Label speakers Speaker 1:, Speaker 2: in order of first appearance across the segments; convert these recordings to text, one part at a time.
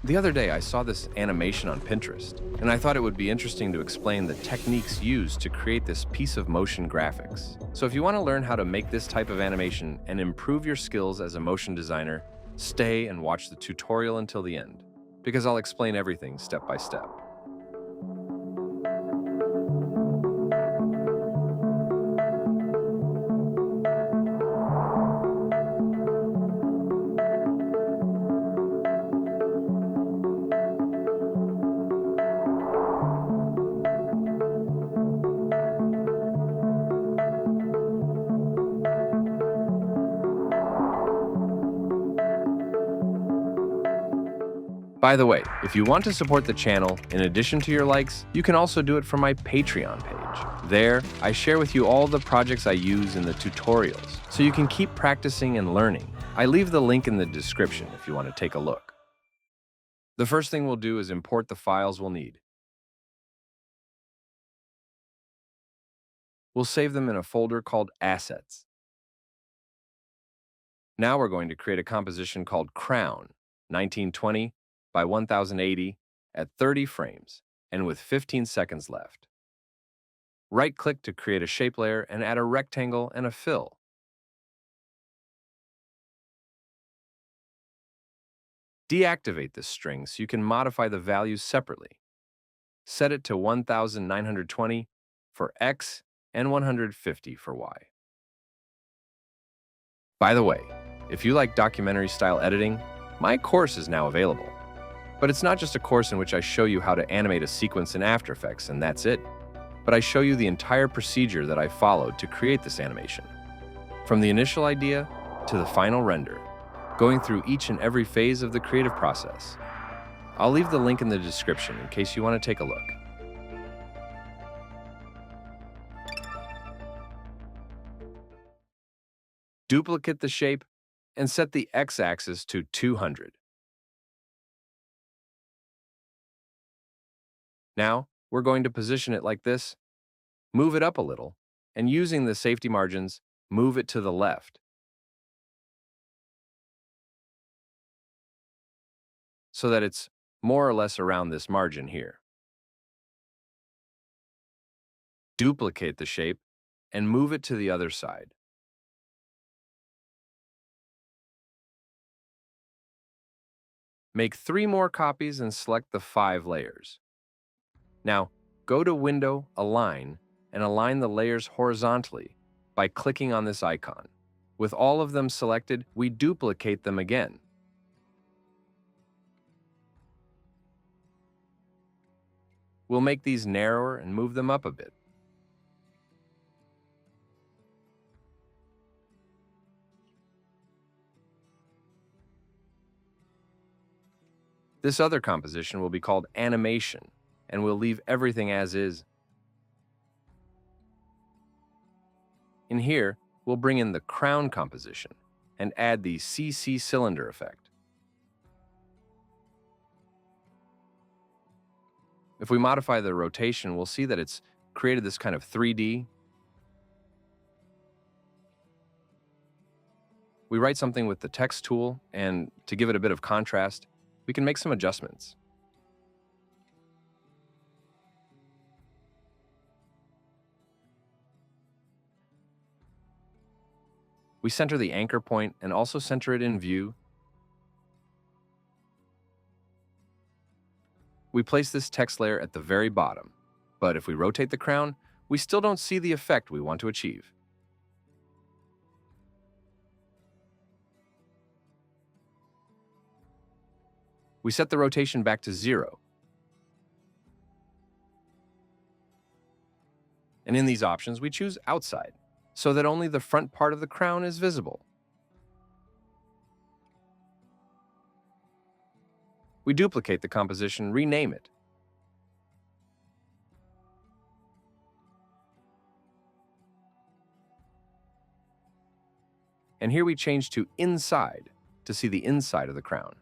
Speaker 1: The other day, I saw this animation on Pinterest, and I thought it would be interesting to explain the techniques used to create this piece of motion graphics. So if you want to learn how to make this type of animation and improve your skills as a motion designer, stay and watch the tutorial until the end, because I'll explain everything step by step. By the way, if you want to support the channel, in addition to your likes, you can also do it from my Patreon page. There, I share with you all the projects I use in the tutorials, so you can keep practicing and learning. I leave the link in the description if you want to take a look. The first thing we'll do is import the files we'll need. We'll save them in a folder called Assets. Now we're going to create a composition called Crown, 1920 by 1080 at 30 frames and with 15 seconds left. Right-click to create a shape layer and add a rectangle and a fill. Deactivate this string so you can modify the values separately. Set it to 1920 for X and 150 for Y. By the way, if you like documentary-style editing, my course is now available. But it's not just a course in which I show you how to animate a sequence in After Effects and that's it. But I show you the entire procedure that I followed to create this animation. From the initial idea to the final render, going through each and every phase of the creative process. I'll leave the link in the description in case you want to take a look. Duplicate the shape and set the x-axis to 200. Now, we're going to position it like this, move it up a little, and using the safety margins, move it to the left, so that it's more or less around this margin here. Duplicate the shape and move it to the other side. Make 3 more copies and select the 5 layers. Now, go to Window, Align, and align the layers horizontally by clicking on this icon. With all of them selected, we duplicate them again. We'll make these narrower and move them up a bit. This other composition will be called Animation, and we'll leave everything as is. In here, we'll bring in the crown composition and add the CC cylinder effect. If we modify the rotation, we'll see that it's created this kind of 3D. We write something with the text tool, and to give it a bit of contrast, we can make some adjustments. We center the anchor point and also center it in view. We place this text layer at the very bottom, but if we rotate the crown, we still don't see the effect we want to achieve. We set the rotation back to 0. And in these options, we choose outside, so that only the front part of the crown is visible. We duplicate the composition, rename it. And here we change to inside to see the inside of the crown.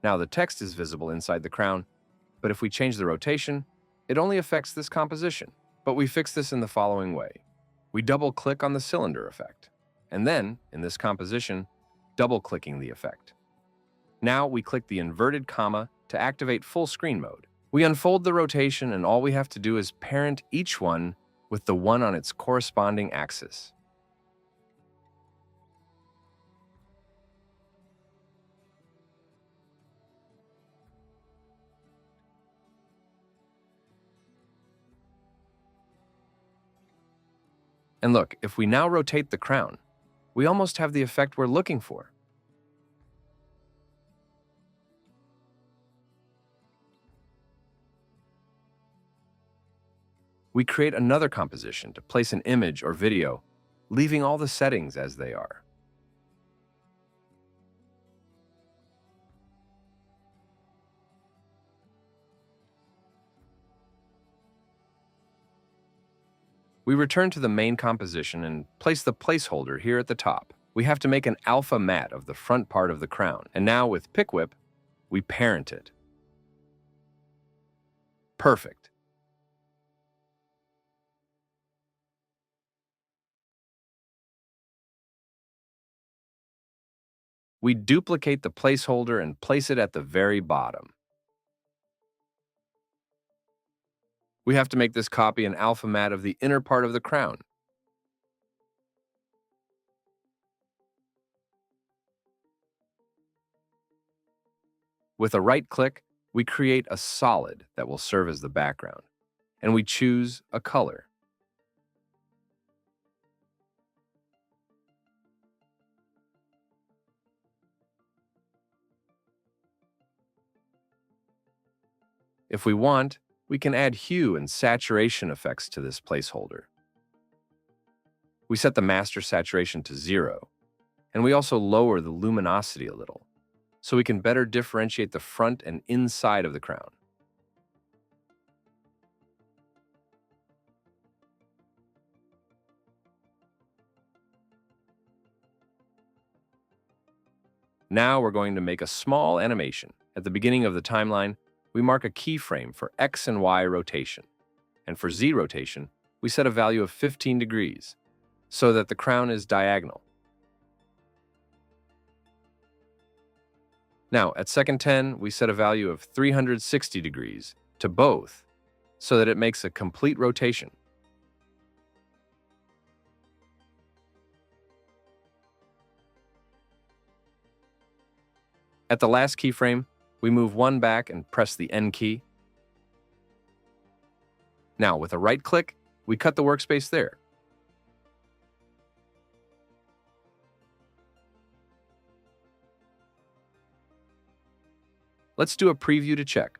Speaker 1: Now the text is visible inside the crown, but if we change the rotation, it only affects this composition. But we fix this in the following way. We double-click on the cylinder effect, and then, in this composition, double-clicking the effect. Now we click the inverted comma to activate full screen mode. We unfold the rotation, and all we have to do is parent each one with the one on its corresponding axis. And look, if we now rotate the crown, we almost have the effect we're looking for. We create another composition to place an image or video, leaving all the settings as they are. We return to the main composition and place the placeholder here at the top. We have to make an alpha matte of the front part of the crown, and now with Pick Whip, we parent it. Perfect. We duplicate the placeholder and place it at the very bottom. We have to make this copy an alpha matte of the inner part of the crown. With a right click, we create a solid that will serve as the background, and we choose a color. If we want, we can add hue and saturation effects to this placeholder. We set the master saturation to 0, and we also lower the luminosity a little, so we can better differentiate the front and inside of the crown. Now we're going to make a small animation. At the beginning of the timeline, we mark a keyframe for X and Y rotation, and for Z rotation, we set a value of 15 degrees, so that the crown is diagonal. Now, at second 10, we set a value of 360 degrees to both, so that it makes a complete rotation. At the last keyframe, we move one back and press the N key. Now, with a right click, we cut the workspace there. Let's do a preview to check.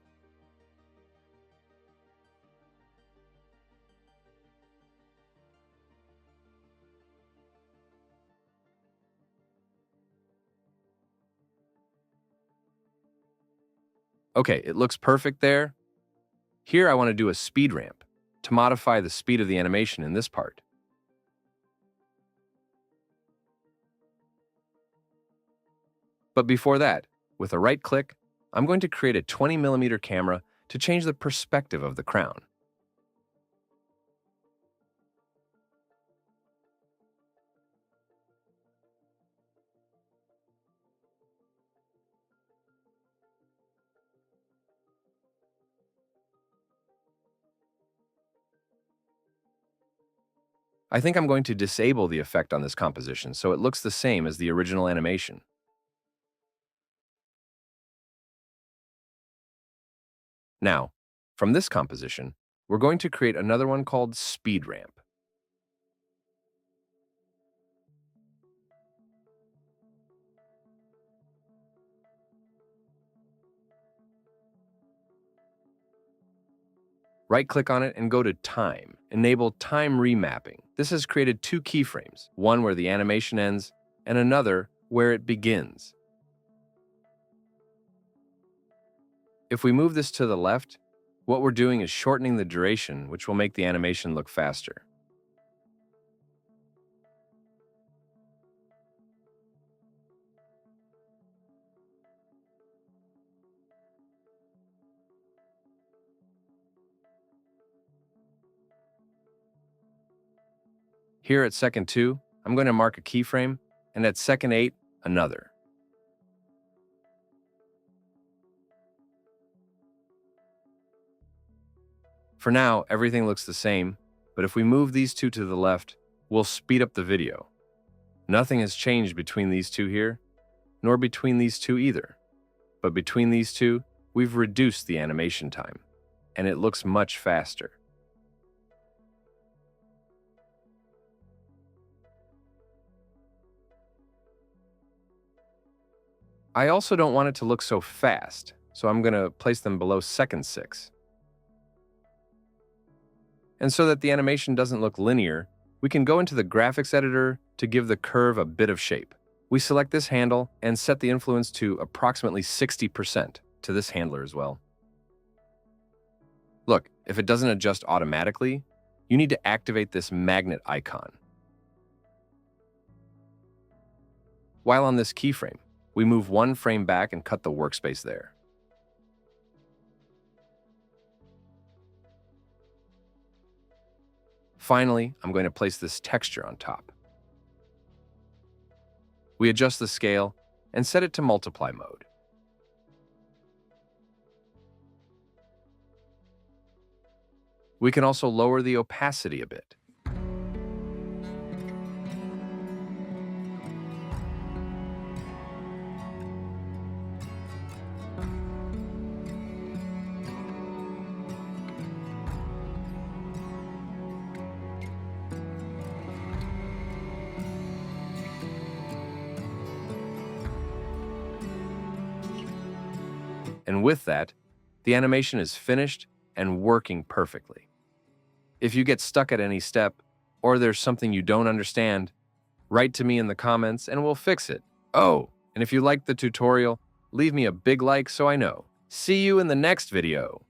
Speaker 1: Okay, it looks perfect there. Here I want to do a speed ramp to modify the speed of the animation in this part. But before that, with a right click, I'm going to create a 20mm camera to change the perspective of the crown. I think I'm going to disable the effect on this composition so it looks the same as the original animation. Now, from this composition, we're going to create another one called Speed Ramp. Right-click on it and go to Time. Enable Time Remapping. This has created two keyframes, one where the animation ends and another where it begins. If we move this to the left, what we're doing is shortening the duration, which will make the animation look faster. Here at second 2, I'm going to mark a keyframe, and at second 8, another. For now, everything looks the same, but if we move these two to the left, we'll speed up the video. Nothing has changed between these two here, nor between these two either. But between these two, we've reduced the animation time, and it looks much faster. I also don't want it to look so fast, so I'm going to place them below second 6. And so that the animation doesn't look linear, we can go into the graphics editor to give the curve a bit of shape. We select this handle and set the influence to approximately 60% to this handler as well. Look, if it doesn't adjust automatically, you need to activate this magnet icon. While on this keyframe, we move one frame back and cut the workspace there. Finally, I'm going to place this texture on top. We adjust the scale and set it to multiply mode. We can also lower the opacity a bit. And with that, the animation is finished and working perfectly. If you get stuck at any step, or there's something you don't understand, write to me in the comments and we'll fix it. Oh, and if you liked the tutorial, leave me a big like so I know. See you in the next video.